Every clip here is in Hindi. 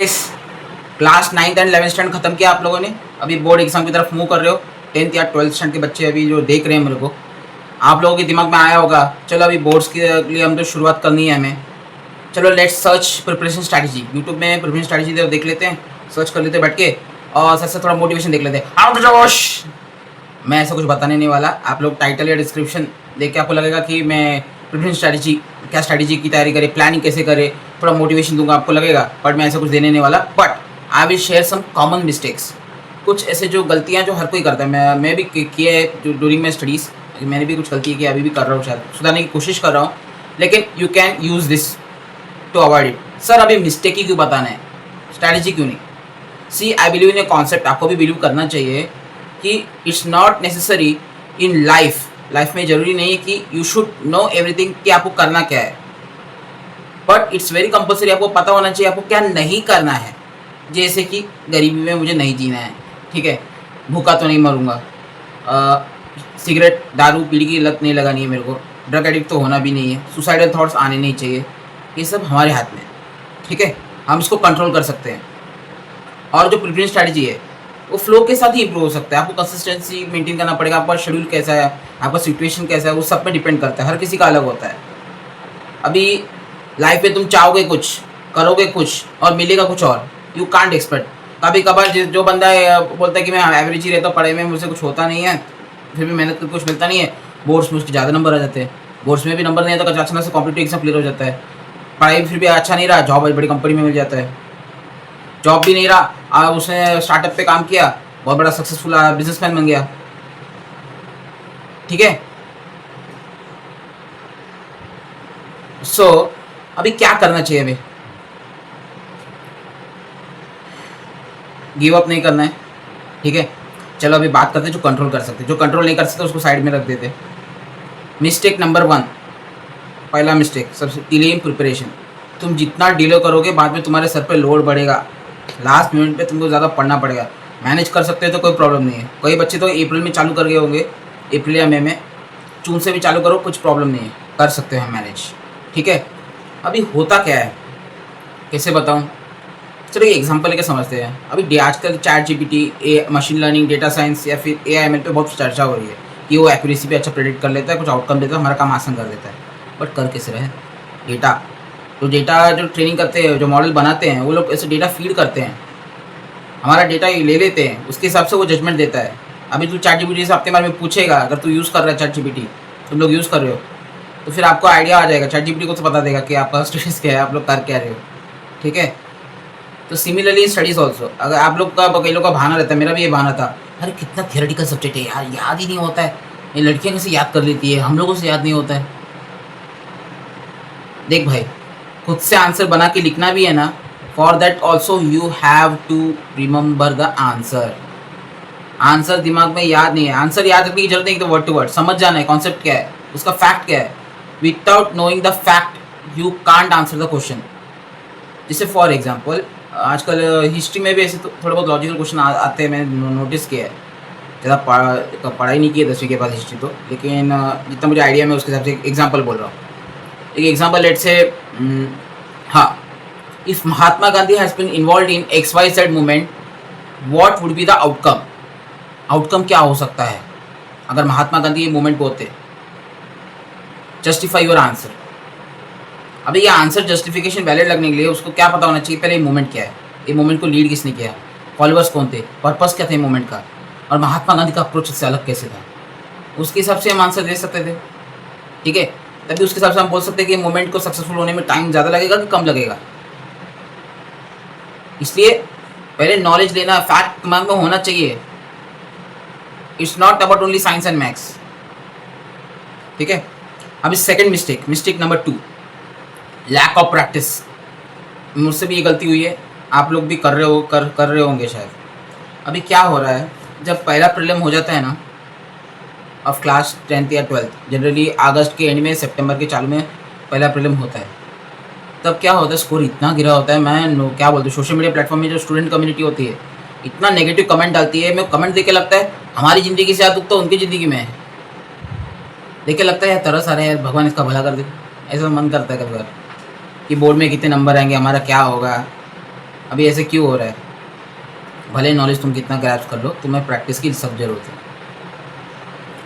इस class 9th and 11th standard खत्म किया आप लोगों ने, अभी बोर्ड एग्जाम की तरफ मूव कर रहे हो। 10th या 12th स्टैंडर्ड के बच्चे अभी जो देख रहे हैं मेरे को, आप लोगों के दिमाग में आया होगा चलो अभी बोर्ड्स के लिए हम तो शुरुआत करनी है हमें, चलो let's search preparation strategy. YouTube में प्रिपरेशन स्ट्रैटेजी देख लेते हैं, सर्च कर लेते हैं बैठ के, और साथ साथ थोड़ा मोटिवेशन देख लेते हैं। आउट जोश! मैं ऐसा कुछ बताने नहीं वाला, आप लोग टाइटल या डिस्क्रिप्शन देख के आपको लगेगा कि मैं प्रिपरेशन स्ट्रैटेजी, क्या स्ट्रैटेजी की तैयारी करें, प्लानिंग कैसे करें, थोड़ा मोटिवेशन दूंगा आपको लगेगा, बट मैं ऐसा कुछ देने नहीं वाला। But I will share some common mistakes, कुछ ऐसे जो गलतियाँ जो हर कोई करता है, मैं भी किए है ड्यूरिंग माई स्टडीज़। मैंने भी कुछ गलती की, अभी भी कर रहा हूँ, शायद सुधारने की कोशिश कर रहा हूँ, लेकिन you can use this to avoid it. Sir अभी मिस्टेक ही क्यों बताना है, स्ट्रैटेजी क्यों नहीं? सी I believe in a concept, आपको भी बिलीव करना चाहिए कि it's not necessary in life में ज़रूरी नहीं है कि यू शुड नो एवरीथिंग कि आपको करना क्या है, बट इट्स वेरी कंपल्सरी, आपको पता होना चाहिए आपको क्या नहीं करना है। जैसे कि गरीबी में मुझे नहीं जीना है, ठीक है, भूखा तो नहीं मरूंगा, सिगरेट दारू बीड़ी की लत नहीं लगानी है मेरे को, ड्रग एडिक्ट तो होना भी नहीं है, सुसाइडल थॉट्स आने नहीं चाहिए, ये सब हमारे हाथ में है, ठीक है, हम इसको कंट्रोल कर सकते हैं। और जो प्रिपरेशन स्ट्रैटेजी है वो फ्लो के साथ ही इंप्रूव हो सकता है, आपको कंसिस्टेंसी मेंटेन करना पड़ेगा, आपका शेड्यूल कैसा है, आपका सिचुएशन कैसा है, वो सब पे डिपेंड करता है, हर किसी का अलग होता है। अभी लाइफ में तुम चाहोगे कुछ, करोगे कुछ और मिलेगा कुछ और, यू कांट एक्सपेक्ट। कभी कभार जो बंदा बोलता है कि मैं एवरेज ही रहता हूँ, पढ़ाई में मुझसे कुछ होता नहीं है, फिर भी मेहनत करके कुछ मिलता नहीं है, बोर्ड्स में उसके ज़्यादा नंबर आ जाते हैं, बोर्ड्स में भी नंबर नहीं आता तो अचानक से कॉम्पिटिटिव एग्जाम क्लियर हो जाता है, पढ़ाई फिर भी अच्छा नहीं रहा, जॉब बड़ी कंपनी में मिल जाता है, जॉब भी नहीं रहा, उसने स्टार्टअप पे काम किया, बहुत बड़ा सक्सेसफुल बिजनेसमैन बन गया, ठीक है। सो अभी क्या करना चाहिए, अभी गिव अप नहीं करना है, ठीक है। चलो अभी बात करते हैं जो कंट्रोल कर सकते, जो कंट्रोल नहीं कर सकते उसको साइड में रख देते। मिस्टेक नंबर 1, पहला मिस्टेक, सबसे डिले इन प्रिपरेशन। तुम जितना डिले करोगे बाद में तुम्हारे सर पे लोड बढ़ेगा, लास्ट मिनट पे तुमको ज़्यादा पढ़ना पड़ेगा। मैनेज कर सकते हो तो कोई प्रॉब्लम नहीं है, कई बच्चे तो अप्रैल में चालू कर गए होंगे, अप्रैल या मई में, जून से भी चालू करो, कुछ प्रॉब्लम नहीं है, कर सकते हैं मैनेज, ठीक है। अभी होता क्या है, कैसे बताऊँ, चलो एक एग्जांपल लेके समझते हैं। अभी आजकल chat GPT, machine learning, data science या फिर एआईएमएल पे बहुत चर्चा हो रही है कि वो एक्यूरेसी पे अच्छा प्रेडिक्ट कर लेता है, कुछ आउटकम देता है, हमारा काम आसान कर देता है, बट कर कैसे रहे? डेटा जो ट्रेनिंग करते हैं, जो मॉडल बनाते हैं, वो लोग ऐसे डेटा फीड करते हैं, हमारा डेटा ले लेते हैं, उसके हिसाब से वो जजमेंट देता है। अभी तू चैट जीपीटी से अपने बारे में पूछेगा, अगर तू यूज़ कर रहा है चैट जीपीटी, तुम लोग यूज़ कर रहे हो, तो फिर आपको आइडिया आ जाएगा, चैट जीपीटी को तो बता देगा कि आपका स्टेटस क्या है, आप लोग कर क्या रहे हो, ठीक है। तो सिमिलरली स्टडीज़ ऑल्सो, अगर आप लोग का, कई लोग का बहाना रहता है, मेरा भी ये बहाना था, अरे कितना थियोरेटिकल सब्जेक्ट है यार, याद ही नहीं होता है, ये लड़कियाँ कैसे याद कर लेती है, हम लोगों से याद नहीं होता है। देख भाई, खुद से आंसर बना के लिखना भी है ना, for that also you have to remember the answer. Answer दिमाग में याद नहीं है, आंसर याद रखने की जरूरत नहीं, तो वर्ड टू वर्ड समझ जाना है, कॉन्सेप्ट क्या है, उसका फैक्ट क्या है। Without knowing the fact you can't answer the question. जैसे फॉर एग्जाम्पल आजकल हिस्ट्री में भी ऐसे तो थोड़े बहुत लॉजिकल क्वेश्चन आते हैं, मैंने नोटिस किया है, ज़्यादा पढ़ाई नहीं की है 10वीं के बाद हिस्ट्री तो, लेकिन जितना मुझे आइडिया में उसके हिसाब से एग्जाम्पल बोल रहा हूँ। एक एग्जाम्पल लेट से, हाँ, if Mahatma Gandhi has been involve in XYZ movement, what would be the outcome? Outcome क्या हो सकता है अगर महात्मा गांधी ये मूवमेंट को होते? Justify your answer. अभी ये आंसर जस्टिफिकेशन वैलिड लगने के लिए उसको क्या पता होना चाहिए, पहले ये मूवमेंट क्या है, ये मूवमेंट को लीड किसने किया, फॉलोअर्स कौन थे, पर्पस क्या थे मूवमेंट का, और महात्मा गांधी का अप्रोच इससे अलग कैसे था, उसके हिसाब से हम आंसर दे सकते थे, ठीक है। तभी उसके हिसाब से हम बोल सकते हैं कि मूवमेंट को सक्सेसफुल होने में टाइम ज़्यादा लगेगा कि कम लगेगा। इसलिए पहले नॉलेज लेना, फैक्ट दिमाग में होना चाहिए, it's not about only science and maths, ठीक है। अभी second mistake, mistake number 2, lack of practice. मुझसे भी ये गलती हुई है, आप लोग भी कर रहे होंगे शायद। अभी क्या हो रहा है, जब पहला प्रीलिम हो जाता है ना ऑफ क्लास 10th या 12th, जनरली अगस्त के एंड में, सितंबर के चालू में पहला प्रीलिम होता है, तब क्या होता है, स्कोर इतना गिरा होता है, मैं क्या बोलते हैं, सोशल मीडिया प्लेटफॉर्म में जो स्टूडेंट कम्युनिटी होती है इतना नेगेटिव कमेंट डालती है, मैं कमेंट देख के लगता है हमारी ज़िंदगी से ज़्यादा दुख तो उनकी ज़िंदगी में है, देख के लगता है यार तरस आ रहा है यार, भगवान इसका भला कर दे, ऐसा मन करता है कभी बार कि बोर्ड में कितने नंबर आएंगे, हमारा क्या होगा, अभी ऐसे क्यों हो रहा है? भले नॉलेज तुम कितना ग्रैस्प कर लो, तुम्हें प्रैक्टिस की सख्त ज़रूरत है।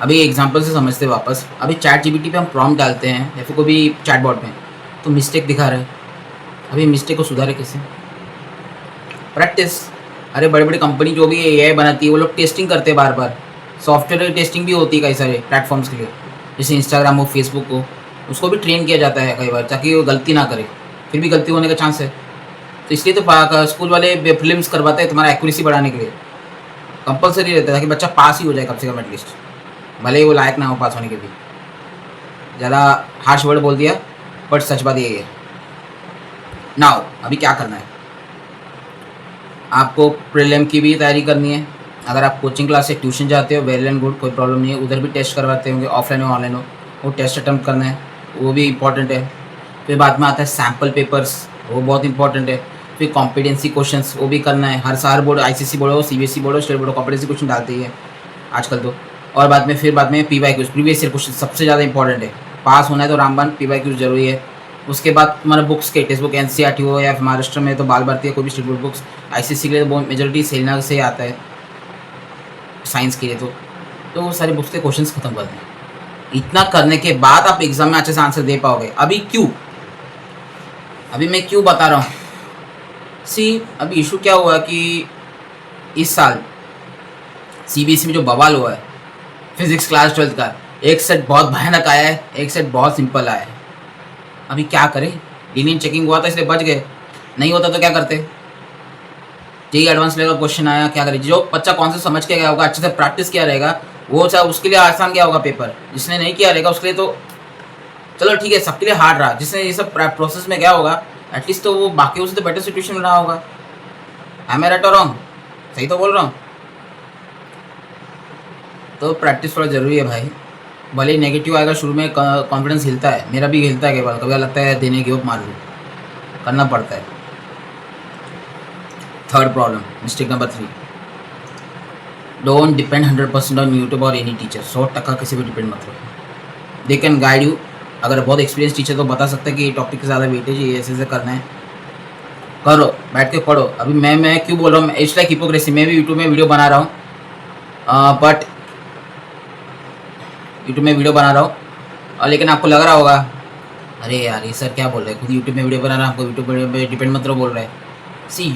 अभी एग्जांपल से समझते वापस, अभी चैट जीपीटी पे हम प्रॉम्प्ट डालते हैं या फिर कोई भी चैटबॉट में, तो मिस्टेक दिखा रहा है। अभी मिस्टेक को सुधारे कैसे? प्रैक्टिस। अरे बड़ी बड़ी कंपनी जो भी एआई बनाती है वो लोग टेस्टिंग करते हैं बार बार। सॉफ्टवेयर की टेस्टिंग भी होती है कई सारे प्लेटफॉर्म्स के लिए, जैसे इंस्टाग्राम हो, फेसबुक हो, उसको भी ट्रेन किया जाता है कई बार ताकि वो गलती ना करे। फिर भी गलती होने का चांस है, तो इसलिए तो स्कूल वाले फिल्म्स करवाते हैं तुम्हारा एक्यूरेसी बढ़ाने के लिए। कंपलसरी रहता है ताकि बच्चा पास ही हो जाए कम से कम एटलीस्ट, भले ही वो लायक ना हो पास होने के भी। ज़्यादा हार्श वर्ड बोल दिया, बट सच बात यही है। नाउ अभी क्या करना है, आपको प्रीलिम की भी तैयारी करनी है। अगर आप कोचिंग क्लास से ट्यूशन जाते हो, वेल एंड गुड, कोई प्रॉब्लम नहीं है, उधर भी टेस्ट करवाते होंगे, ऑफलाइन हो ऑनलाइन हो, वो टेस्ट अटैम्प्ट करना है, वो भी इंपॉर्टेंट है। फिर बाद में आता है सैम्पल पेपर्स, वो बहुत इंपॉर्टेंट है। फिर कॉम्पिटेंसी क्वेश्चंस, वो भी करना है। हर बोर्ड, आईसीएसई बोर्ड हो, सीबीएसई बोर्ड हो, स्टेट बोर्ड हो, कॉम्पिटेंसी क्वेश्चन डालते ही है आजकल तो। और बाद में पीवाईक्यूज, प्रीवियस ईयर क्वेश्चन सबसे ज़्यादा इंपॉर्टेंट है। पास होना है तो रामबान पीवाईक्यूज जरूरी है। उसके बाद तुम्हारा बुक्स के टेक्स्ट बुक एनसीईआरटी हो या महाराष्ट्र में तो बाल भारती है, कोई भी स्टेट बोर्ड बुक्स। आईसीएसई के लिए तो बहुत मेजोरिटी सेलिना से आता है साइंस के लिए, तो वो सारी बुक्स के क्वेश्चंस खत्म कर दें। इतना करने के बाद आप एग्जाम में अच्छे से आंसर दे पाओगे। अभी मैं क्यों बता रहा हूँ, अभी इशू क्या हुआ कि इस साल सीबीएसई में जो बवाल हुआ है फिजिक्स क्लास 12 का, एक सेट बहुत भयानक आया है, एक सेट बहुत सिंपल आया है। अभी क्या करें? लीनियन चेकिंग हुआ था इसलिए बच गए, नहीं होता तो क्या करते? जेई एडवांस लेवल क्वेश्चन आया, क्या करें? जो बच्चा कौन से समझ के गया होगा, अच्छे से प्रैक्टिस किया रहेगा, वो चाहे उसके लिए आसान क्या होगा पेपर। जिसने नहीं किया रहेगा उसके लिए तो चलो ठीक है, सबके लिए हार्ड रहा। जिसने ये सब प्रोसेस में गया होगा एटलीस्ट तो वो बाकी उससे तो बेटर सिचुएशन में रहा होगा। आई एम राइट और रॉन्ग? सही तो बोल रहा हूँ। तो प्रैक्टिस थोड़ा ज़रूरी है भाई। भले ही नेगेटिव आएगा शुरू में, कॉन्फिडेंस हिलता है, मेरा भी हिलता है कई बार, कभी लगता है देने गिव अप मार दूँ, करना पड़ता है। Third problem, mistake number 3, don't depend 100% on YouTube और एनी टीचर। 100% किसी पर डिपेंड मत रहो। They can guide you. अगर बहुत एक्सपीरियंस टीचर तो बता सकते हैं कि ये टॉपिक के ज़्यादा वेटेज है, ऐसे करना है, करो, बैठ के पढ़ो। अभी मैं क्यों बोल रहा हूँ, इट्स लाइक हिपोक्रेसी। मैं भी यूट्यूब में वीडियो बना रहा हूँ, और लेकिन आपको लग रहा होगा अरे यार ये सर क्या बोल रहे हैं, खुद यूट्यूब में वीडियो बना रहा है, आपको यूट्यूब में डिपेंड मत रहो बोल रहे हैं।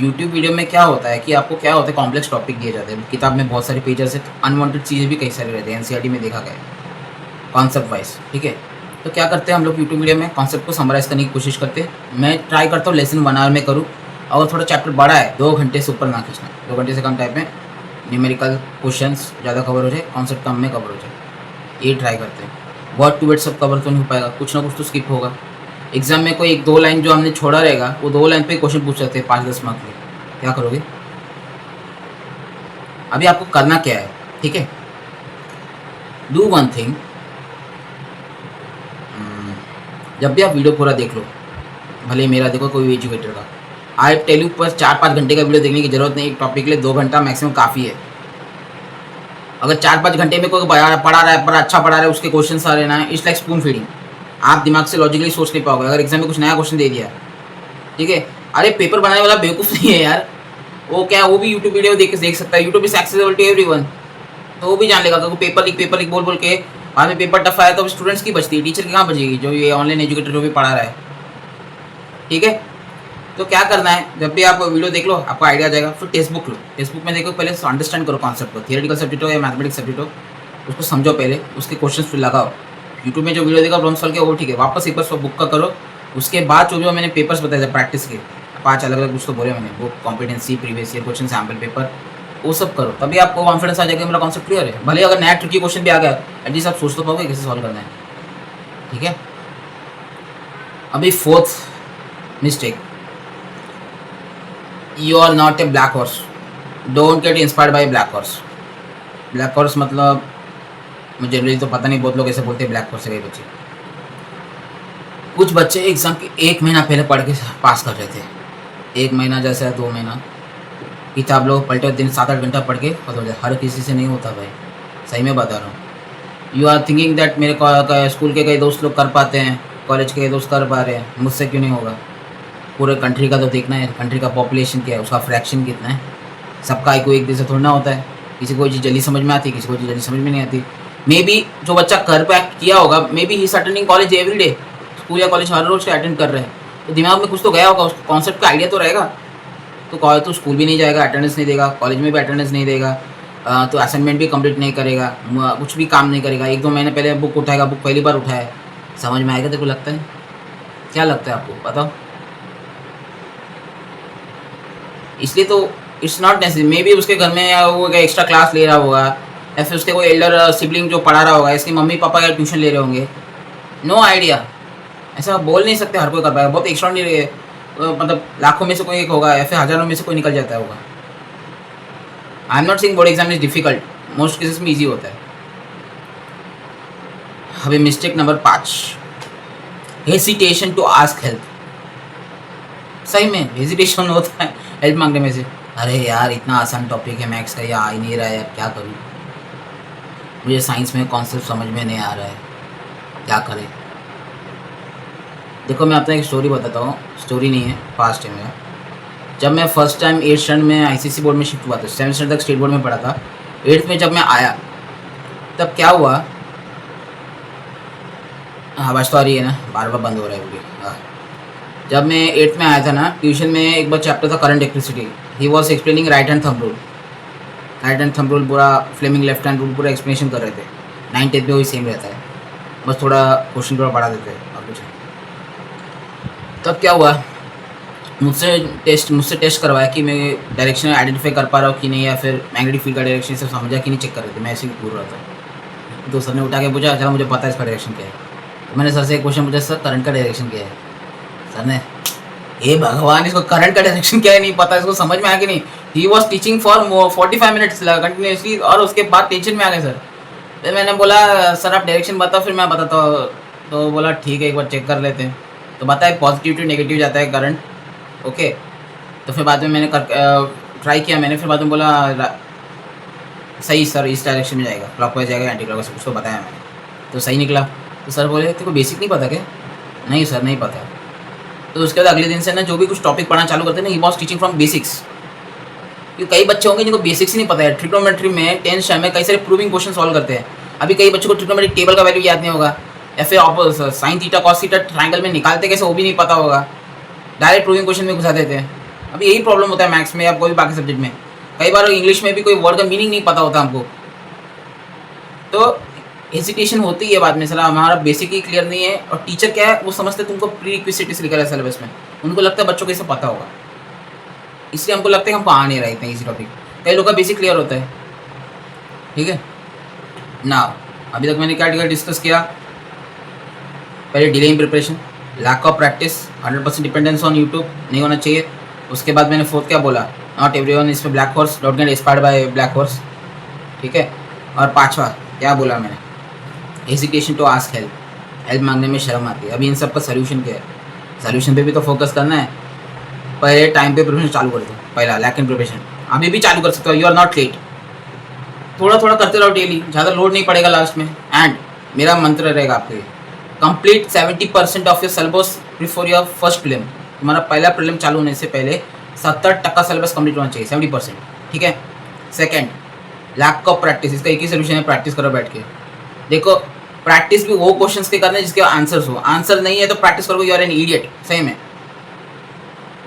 यूट्यूब वीडियो में क्या होता है कि आपको क्या होता है, कॉम्प्लेक्स टॉपिक दिए जाते हैं। किताब में बहुत सारे पेजेस है, अनवांटेड चीज़ें भी कई सारी रहती हैं, एनसीईआरटी में देखा गया है कॉन्सेप्ट वाइज। ठीक है, तो क्या करते हैं हम लोग यूट्यूब वीडियो में कॉन्सेप्ट को समराइज़ करने की कोशिश करते हैं। मैं ट्राई करता हूँ लेसन 1 आवर में करूँ, और थोड़ा चैप्टर बड़ा है 2 घंटे से ऊपर ना खींचना, 2 घंटे से कम टाइम में न्यूमेरिकल क्वेश्चंस ज़्यादा कवर हो जाए, कॉन्सेप्ट कम में कवर हो जाए, ये ट्राई करते हैं। वर्ड टू वर्ड सब कवर तो नहीं हो पाएगा, कुछ ना कुछ तो स्किप होगा। एग्जाम में कोई 1-2 लाइन जो हमने छोड़ा रहेगा, वो 2 लाइन पे क्वेश्चन पूछ सकते हैं 5-10 मार्क के। क्या करोगे? अभी आपको करना क्या है, ठीक है, डू वन थिंग। जब भी आप वीडियो पूरा देख लो, भले मेरा देखो कोई भी एजुकेटर का, आई टेल यू, पर 4-5 घंटे का वीडियो देखने की जरूरत नहीं। एक टॉपिक के लिए 2 घंटा मैक्सिमम काफ़ी है। अगर 4-5 घंटे में कोई पढ़ा रहा है, पर अच्छा पढ़ा रहा है, उसके क्वेश्चन आ रहे ना, इट्स लाइक स्पून फीडिंग। आप दिमाग से लॉजिकली सोच नहीं पाओगे। अगर एग्जाम में कुछ नया क्वेश्चन दे दिया, ठीक है, अरे पेपर बनाने वाला बेवकूफ़ नहीं है यार, वो क्या, वो भी यूट्यूब वीडियो देख सकता है। YouTube is accessible to everyone, तो वो भी जान लेगा। तो पेपर लिख बोल के बाद में पेपर टफ आया तो स्टूडेंट्स की बचती है, टीचर की कहाँ बचेगी, जो ये ऑनलाइन एजुकेटर जो भी पढ़ा रहा है। ठीक है, तो क्या करना है, जब भी आप वीडियो देख लो आपको आइडिया आ जाएगा। फिर टेक्स्ट बुक लो, टेक्स्ट बुक में देखो, पहले अंडरस्टैंड करो कॉन्सेप्ट को, थियोरेटिकल सब्जेक्ट हो या मैथमेटिक्स सब्जेक्ट हो, उसको समझो पहले, उसके क्वेश्चन फिर लगाओ। यूट्यूब में जो वीडियो देखा प्रॉब्लम सॉल्व किया वो ठीक है, वापस एक बार बुक का करो। उसके बाद जो भी मैंने पेपर्स बताए थे प्रैक्टिस के, 5 अलग अलग कुछ तो बोले मैंने, book, competency, previous year question, sample paper, वो सब करो, तभी आपको कॉन्फिडेंस आ जाएगा मेरा कॉन्सेप्ट क्लियर है। भले अगर नया ट्रिकी क्वेश्चन भी आ गया, एटलीस्ट आप सोच तो पाओगे कैसे सॉल्व करना है। ठीक है, अभी 4th mistake, you are not a black horse, don't get inspired by black horse. Black horse मतलब मुझे जनरली तो पता नहीं, बहुत लोग ऐसे बोलते हैं ब्लैक हॉर्स से कई बच्चे। कुछ बच्चे एग्जाम के 1 महीना पहले पढ़ के पास कर रहे थे, 1 महीना जैसे 2 महीना, किताब लोग पलटे दिन 7-8 घंटा पढ़ के खत्म हो जाए। हर किसी से नहीं होता भाई, सही में बता रहा हूँ। यू आर थिंकिंग दैट मेरे स्कूल के कई दोस्त लोग कर पाते हैं, कॉलेज के दोस्त कर पा रहे हैं, मुझसे क्यों नहीं होगा? पूरे कंट्री का तो देखना है, कंट्री का पॉपुलेशन क्या है, उसका फ्रैक्शन कितना है। सबका को एक जैसा थोड़ा ना होता है, किसी को चीज़ जल्दी समझ में आती है, किसी को चीज़ जल्दी समझ में नहीं आती। मे बी जो बच्चा घर पे किया होगा, may be he is attending college every day, school या कॉलेज हर रोज अटेंड कर रहे हैं, तो दिमाग में कुछ तो गया होगा, उसको कॉन्सेप्ट का आइडिया तो रहेगा। तो कॉलेज तो स्कूल भी नहीं जाएगा, अटेंडेंस नहीं देगा, कॉलेज में भी अटेंडेंस नहीं देगा, तो असाइनमेंट भी कंप्लीट नहीं करेगा, कुछ भी काम नहीं करेगा। 1-2 महीने पहले बुक उठाएगा, बुक पहली बार उठाया, समझ में आएगा तेरे को लगता है? क्या लगता है आपको बताओ? इसलिए तो it's not necessary. May be उसके घर में या वो एक्स्ट्रा क्लास ले रहा होगा, या फिर उसके कोई एल्डर सिबलिंग जो पढ़ा रहा होगा, इसके मम्मी पापा या ट्यूशन ले रहे होंगे, नो आइडिया। ऐसा बोल नहीं सकते हर कोई कर पाएगा, बहुत एक्स्ट्राऑर्डिनरी है, मतलब लाखों में से कोई एक होगा या फिर हज़ारों में से कोई निकल जाता होगा। I am not saying board exam is difficult, most cases में ईजी होता है। अभी mistake number 5, hesitation to ask help. सही में हेजिटेशन होता है हेल्प मांगने में से। अरे यार इतना आसान टॉपिक है मैथ्स का, ये आ ही नहीं रहा है यार, क्या करूँ, मुझे साइंस में कॉन्सेप्ट समझ में नहीं आ रहा है, क्या करें। देखो मैं आपको एक स्टोरी बताता हूँ, स्टोरी नहीं है, पास्ट है मेरा। जब मैं फर्स्ट टाइम 8th स्टैंडर्ड में आईसीएसई बोर्ड में शिफ्ट हुआ था, 7th स्टैंडर्ड तक स्टेट बोर्ड में पढ़ा था, 8th में जब मैं आया तब क्या हुआ, हाँ आवाज़ तो आ रही है ना, बार बार बंद हो रहा है वीडियो। हाँ, जब मैं 8th में आया था ना, ट्यूशन में एक बार चैप्टर था current electricity, he was explaining right hand thumb rule. Right hand thumb rule पूरा, फ्लेमिंग लेफ्ट हैंड रूल पूरा एक्सप्लेनेशन कर रहे थे। 9th 10th में वही सेम रहता है, बस थोड़ा क्वेश्चन थोड़ा बढ़ा देते हैं और कुछ नहीं। तब क्या हुआ, मुझसे टेस्ट करवाया कि मैं डायरेक्शन आइडेंटिफाई कर पा रहा हूँ कि नहीं, या फिर मैग्नेटिक फील्ड का डायरेक्शन सब समझा कि नहीं, चेक कर रहे थे। मैं ऐसे ही पूछ रहा था, तो सर ने उठा के पूछा, चलो मुझे पता है इसका डायरेक्शन क्या है। तो मैंने सर से एक क्वेश्चन पूछा, सर करंट का डायरेक्शन क्या है। सर ने, हे भगवान, इसको करंट का डायरेक्शन क्या है नहीं पता, इसको समझ में आया कि नहीं। He was teaching for 45 minutes continuously, और उसके बाद टेंशन में आ गए सर। फिर मैंने बोला सर आप डायरेक्शन बताओ फिर मैं बताता हूँ। तो बोला ठीक है एक बार चेक कर लेते हैं। तो बताए पॉजिटिव टू नेगेटिव जाता है करंट, ओके। तो फिर बाद में मैंने ट्राई किया मैंने, फिर बाद में बोला सही सर इस डायरेक्शन में जाएगा, क्लॉकवाइज जाएगा एंटी क्लॉकवाइज, कुछ तो बताया मैंने, तो सही निकला। तो सर बोले तेरे को बेसिक नहीं पता क्या? नहीं सर नहीं पता। तो उसके बाद अगले दिन से ना जो भी कुछ टॉपिक पढ़ना चालू करते हैं ना, he was teaching from basics. क्योंकि कई बच्चे होंगे जिनको बेसिक्स ही नहीं पता है। ट्रिग्नोमेट्री में 10th स्टैंडर्ड में कई सारे प्रूविंग क्वेश्चन सॉल्व करते हैं। अभी कई बच्चों को ट्रिग्नोमेट्रिक टेबल का वैल्यू याद नहीं होगा, या फिर sine theta cos theta triangle में निकालते कैसे वो भी नहीं पता होगा, डायरेक्ट प्रूविंग क्वेश्चन में घुसा देते हैं। अभी यही प्रॉब्लम होता है मैथ्स में या कोई भी बाकी सब्जेक्ट में। कई बार इंग्लिश में भी कोई वर्ड का मीनिंग नहीं पता होता हमको, तो हेजिटेशन होती है बाद में, सला हमारा बेसिक ही क्लियर नहीं है। और टीचर क्या है वो समझते तुमको प्री रिक्विजिट लिखा है सिलेबस में, उनको लगता है बच्चों को इसे पता होगा, इसलिए हमको लगता है कि हमको आ नहीं रहा इतना ईजी टॉपिक। कई लोग का बेसिक क्लियर होता है, ठीक है ना। अभी तक मैंने क्या डिस्कस किया, पहले delay in preparation, lack of practice, 100% dependence on YouTube नहीं होना चाहिए। उसके बाद मैंने फोर्थ क्या बोला, not everyone is black horse, don't get inspired by black horse, ठीक है। और 5वां क्या बोला मैंने, hesitation to ask help, help मांगने में शर्म आती है। अभी इन सब का सोल्यूशन क्या है, सोल्यूशन पे भी तो फोकस करना है। पहले टाइम पे प्रिपरेशन चालू कर दो, पहला लैक इन प्रिपरेशन अभी भी चालू कर सकते हो, यू आर नॉट लेट। थोड़ा थोड़ा करते रहो डेली, ज़्यादा लोड नहीं पड़ेगा लास्ट में। एंड मेरा मंत्र रहेगा आपके लिए, complete 70% of your syllabus before your first prelim. तुम्हारा पहला प्रीलिम चालू होने से पहले 70% सिलेबस कंप्लीट होना चाहिए, 70%, ठीक है। सेकंड, लैक ऑफ प्रैक्टिस, इसका एक ही सोल्यूशन है, प्रैक्टिस करो बैठ के। देखो प्रैक्टिस भी वो क्वेश्चंस के करने जिसके आंसर्स हो, आंसर नहीं है तो प्रैक्टिस करोगे यू आर एन इडियट, सही में।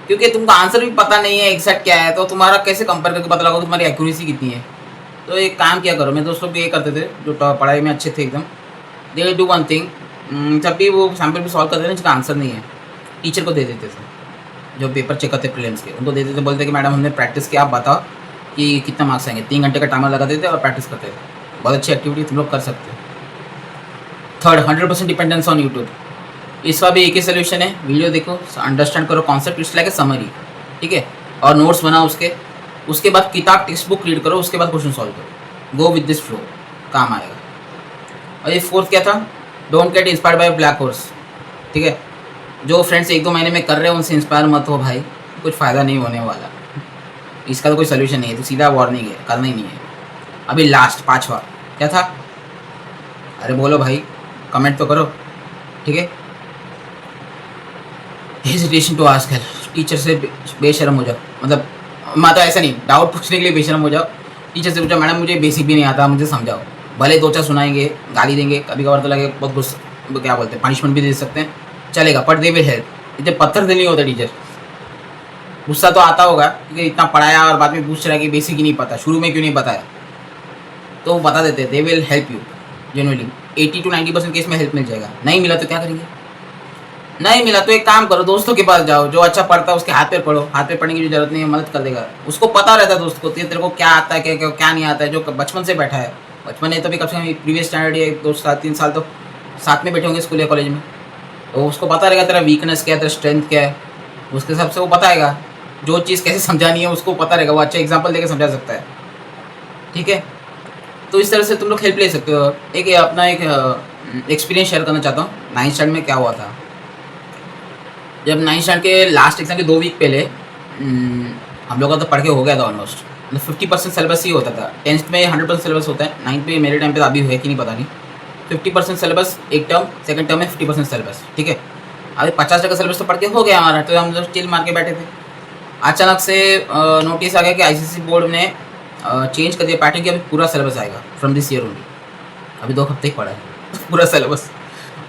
क्योंकि तुमको आंसर भी पता नहीं है एग्जैक्ट क्या है, तो तुम्हारा कैसे कंपेयर करके पता लगा तुम्हारी एक्यूरेसी कितनी है। तो एक काम किया करो, मेरे दोस्त लोग भी ये करते थे जो पढ़ाई में अच्छे थे एकदम, they will do one thing, जब भी वो सैम्पल भी सॉल्व करते थे जिसका आंसर नहीं है, टीचर को दे देते थे, जो पेपर चेक करते प्रीलिम्स के, उनको दे देते, बोलते कि मैडम हमने प्रैक्टिस किया, आप बताओ कि कितना मार्क्स आएंगे। 3 घंटे का टाइमर लगा देते और प्रैक्टिस करते थे। बहुत अच्छी एक्टिविटी तुम लोग कर सकते हो। थर्ड, 100% डिपेंडेंस ऑन यूट्यूब, इसका भी एक ही सोल्यूशन है, वीडियो देखो, अंडरस्टैंड करो concept, it's like a summary, ठीक है। और नोट्स बनाओ उसके बाद किताब टेक्स्ट बुक रीड करो, उसके बाद क्वेश्चन सॉल्व करो, गो विद दिस फ्लो, काम आएगा। और ये फोर्थ क्या था, don't get inspired by black horse, ठीक है। जो फ्रेंड्स 1-2 महीने में कर रहे हैं उनसे इंस्पायर मत हो भाई, कुछ फ़ायदा नहीं होने वाला, इसका तो कोई सोल्यूशन नहीं है, तो सीधा वार्निंग है, करना ही नहीं है। अभी लास्ट 5वां क्या था, अरे बोलो भाई, कमेंट तो करो, ठीक है। Hesitation to ask help, teacher से बेशर्म हो जाओ, मतलब मैं तो ऐसा नहीं, डाउट पूछने के लिए बेशर्म हो जाओ। टीचर से पूछा मैडम मुझे बेसिक भी नहीं आता, मुझे समझाओ। भले दो चार सुनाएंगे, गाली देंगे, कभी कभार तो लगे बहुत गुस्सा, क्या बोलते हैं, पनिशमेंट भी दे सकते हैं, चलेगा, बट दे विल हेल्प। इतने पत्थर दिल नहीं होता टीचर। गुस्सा तो आता होगा क्योंकि इतना पढ़ाया और बाद में पूछ रहा है कि बेसिक ही नहीं पता, शुरू में क्यों नहीं बताया, तो वो बता देते, they will help you genuinely. 80 to 90% case में हेल्प मिल जाएगा। नहीं मिला तो क्या करेंगे? नहीं मिला तो एक काम करो, दोस्तों के पास जाओ, जो अच्छा पढ़ता है उसके हाथ पे पढ़ो, हाथ पे पढ़ने की जरूरत नहीं है, मदद कर देगा। उसको पता रहता है दोस्त को तेरे को क्या आता है, क्या नहीं आता है, जो बचपन से बैठा है। बचपन में तो भी कम से कम प्रीवियस स्टैंडर्ड या 2 3 साल तो साथ में बैठे होंगे स्कूल या कॉलेज में, तो उसको पता रहेगा तेरा वीकनेस क्या है, तेरा स्ट्रेंथ क्या है, उसके हिसाब से वो बताएगा। जो चीज़ कैसे समझानी है उसको पता रहेगा, वो अच्छा एग्जाम्पल देकर समझा सकता है। ठीक है, तो इस तरह से तुम लोग हेल्प ले सकते हो। एक अपना एक एक्सपीरियंस शेयर करना चाहता हूँ। 9th स्टैंडर्ड में क्या हुआ था, जब 9th स्टैंडर्ड के लास्ट एग्जाम के 2 वीक पहले हम लोग का तो पढ़ के हो गया था ऑलमोस्ट, मतलब 50% सिलेबस ही होता था। 10th में 100% सिलेबस होता है, 9th में मेरे टाइम पे तो अभी है कि नहीं पता नहीं, 50% सिलेबस एक टर्म, सेकंड टर्म में 50% सिलेबस। ठीक है, अभी 50% सिलेबस तो पढ़ के हो गया हमारा, तो हम लोग चिल मार के बैठे थे। अचानक से नोटिस आ गया कि आईसीएसई बोर्ड ने चेंज कर दिया पैटर्न कि अभी पूरा सिलेबस आएगा फ्रॉम दिस ईयर ओनली। अभी 2 हफ्ते ही पढ़ा है पूरा सिलेबस।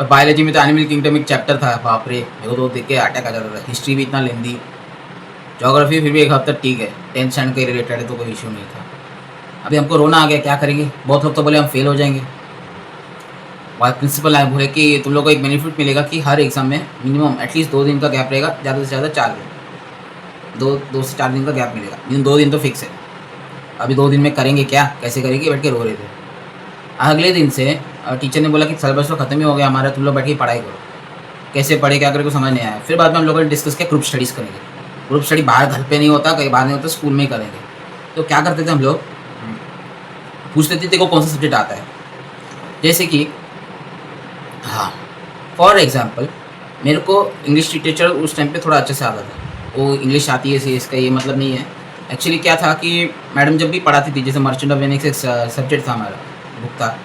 और बायोलॉजी में तो एनिमल किंगडम एक चैप्टर था, बाप रे, मेरे को तो देख के अटैक आ जाता था। हिस्ट्री भी इतना लेंदी, ज्योग्राफी फिर भी एक हफ्ता ठीक है, 10th स्टैंडर्ड के रिलेटेड है तो कोई इशू नहीं था। अभी हमको रोना आ गया, क्या करेंगे? बहुत लोग तो बोले हम फेल हो जाएंगे। बाद प्रिंसिपल आए, बोले कि तुम लोग को एक बेनिफिट मिलेगा कि हर एग्जाम में मिनिमम एटलीस्ट 2 दिन का गैप रहेगा, ज़्यादा से ज़्यादा 4 दिन, 2 से 4 दिन का गैप मिलेगा, लेकिन 2 दिन तो फिक्स है। अभी 2 दिन में करेंगे क्या, कैसे करेंगे? बैठ के रो रहे थे। अगले दिन से टीचर ने बोला कि सिलेबस तो खत्म ही हो गया हमारा, तुम लोग बैठ के पढ़ाई करो। कैसे पढ़े क्या करें को समझ नहीं आया। फिर बाद में हम लोगों ने डिस्कस किया ग्रुप स्टडीज़ करेंगे। ग्रुप स्टडी बाहर घर पे नहीं होता, कहीं बाहर नहीं होता, स्कूल में ही करेंगे। तो क्या करते थे हम लोग, पूछते थे देखो कौन सा सब्जेक्ट आता है, जैसे कि हाँ फॉर एग्जाम्पल मेरे को इंग्लिश लिटरेचर उस टाइम पे थोड़ा अच्छे से आता था। वो इंग्लिश आती है से इसका ये मतलब नहीं है। एक्चुअली क्या था कि मैडम जब भी पढ़ाती थी, जैसे मर्चेंट ऑफ वेनिस एक सब्जेक्ट था हमारा, बुक था,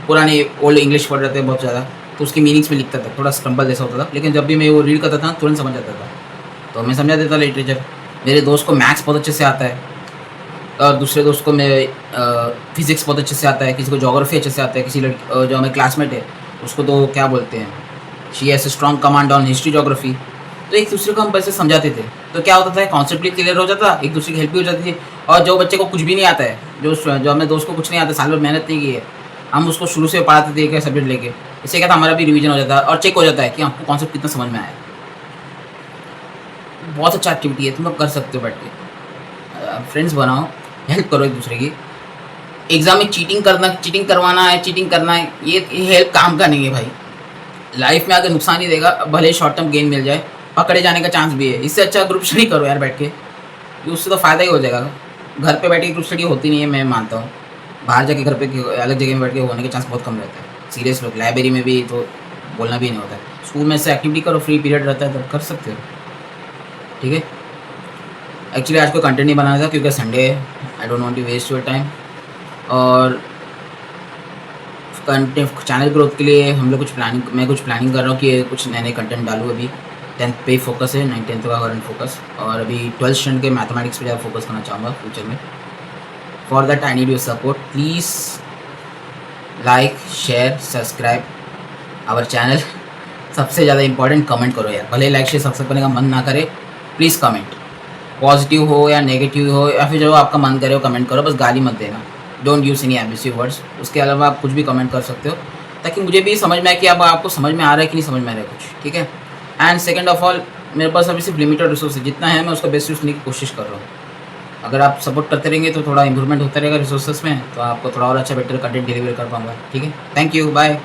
पुराने ओल्ड इंग्लिश पढ़ रहे थे बहुत ज़्यादा, तो उसके मीनिंग्स में लिखता था, थोड़ा स्क्रम्बल जैसा होता था, लेकिन जब भी मैं वो रीड करता था तुरंत समझ जाता था, तो मैं समझा देता लिटरेचर। मेरे दोस्त को मैथ्स बहुत अच्छे से आता है, और दूसरे दोस्त को मैं फिज़िक्स बहुत अच्छे से आता है, किसी को जोग्राफी अच्छे से आता है, किसी लड़की जो हमारे क्लासमेट है उसको तो क्या बोलते हैं, she has strong command on history geography. तो एक दूसरे को हम पैसे समझाते थे, तो क्या होता था, कॉन्सेप्ट भी क्लियर हो जाता, एक दूसरे की हेल्प भी हो जाती थी। और जो बच्चे को कुछ भी नहीं आता है, जो हमें दोस्त को कुछ नहीं आता, साल भर मेहनत नहीं की है, हम उसको शुरू से पढ़ाते थे एक सब्जेक्ट लेके। इससे क्या था, हमारा भी रिवीजन हो जाता है और चेक हो जाता है कि आपको कॉन्सेप्ट कितना समझ में आया। बहुत अच्छा एक्टिविटी है, तुम लोग कर सकते हो बैठ के। फ्रेंड्स बनाओ, हेल्प करो एक दूसरे की। एग्ज़ाम में चीटिंग करवाना है, चीटिंग करना है, ये हेल्प काम का नहीं है भाई। लाइफ में अगर नुकसान ही देगा, भले शॉर्ट टर्म गेन मिल जाए, पकड़े जाने का चांस भी है। इससे अच्छा ग्रुप स्टडी करो यार बैठ के, उससे तो फ़ायदा ही हो जाएगा। घर पे बैठ के ग्रुप स्टडी होती नहीं है, मैं मानता हूँ। बाहर जाके घर पे अलग जगह में बैठ के होने के चांस बहुत कम रहता है। सीरियस लोग लाइब्रेरी में भी तो बोलना भी नहीं होता है। स्कूल में से एक्टिविटी करो, फ्री पीरियड रहता है तो कर सकते हो। ठीक है, एक्चुअली आज कोई कंटेंट नहीं बनाया था क्योंकि संडे है, I don't want to waste your time. और कंटेंट चैनल ग्रोथ के लिए हम लोग मैं कुछ प्लानिंग कर रहा हूँ कि कुछ नए नए कंटेंट डालूँ। अभी 10th पे फोकस है, 9th का करंट फोकस, और अभी 12th स्टैंडर्ड के मैथमेटिक्स पे ज़्यादा फोकस करना चाहूँगा फ्यूचर में। For that I need your support, please like share subscribe our channel. सबसे ज़्यादा इंपॉर्टेंट कमेंट करो यार, भले लाइक शेयर सब्सक्राइब करने का मन ना करे, प्लीज़ कमेंट, पॉजिटिव हो या नेगेटिव हो या फिर जो आपका मन करे वो कमेंट करो, बस गाली मत देना। Don't use any abusive words. उसके अलावा आप कुछ भी कमेंट कर सकते हो, ताकि मुझे भी समझ में आए कि अब आपको समझ में आ रहा है कि नहीं समझ में आ रहा है कुछ। ठीक है, एंड सेकंड ऑफ ऑल, मेरे पास अभी सिर्फ लिमिटेड रिसोर्स है, जितना है मैं उसका बेस्ट यूज़ करने की कोशिश कर रहा हूँ। अगर आप सपोर्ट करते रहेंगे तो थोड़ा इंप्रूवमेंट होता रहेगा रिसोर्सेज में, तो आपको थोड़ा और अच्छा बेटर कंटेंट डिलीवर कर पाऊँगा। ठीक है, थैंक यू, बाय।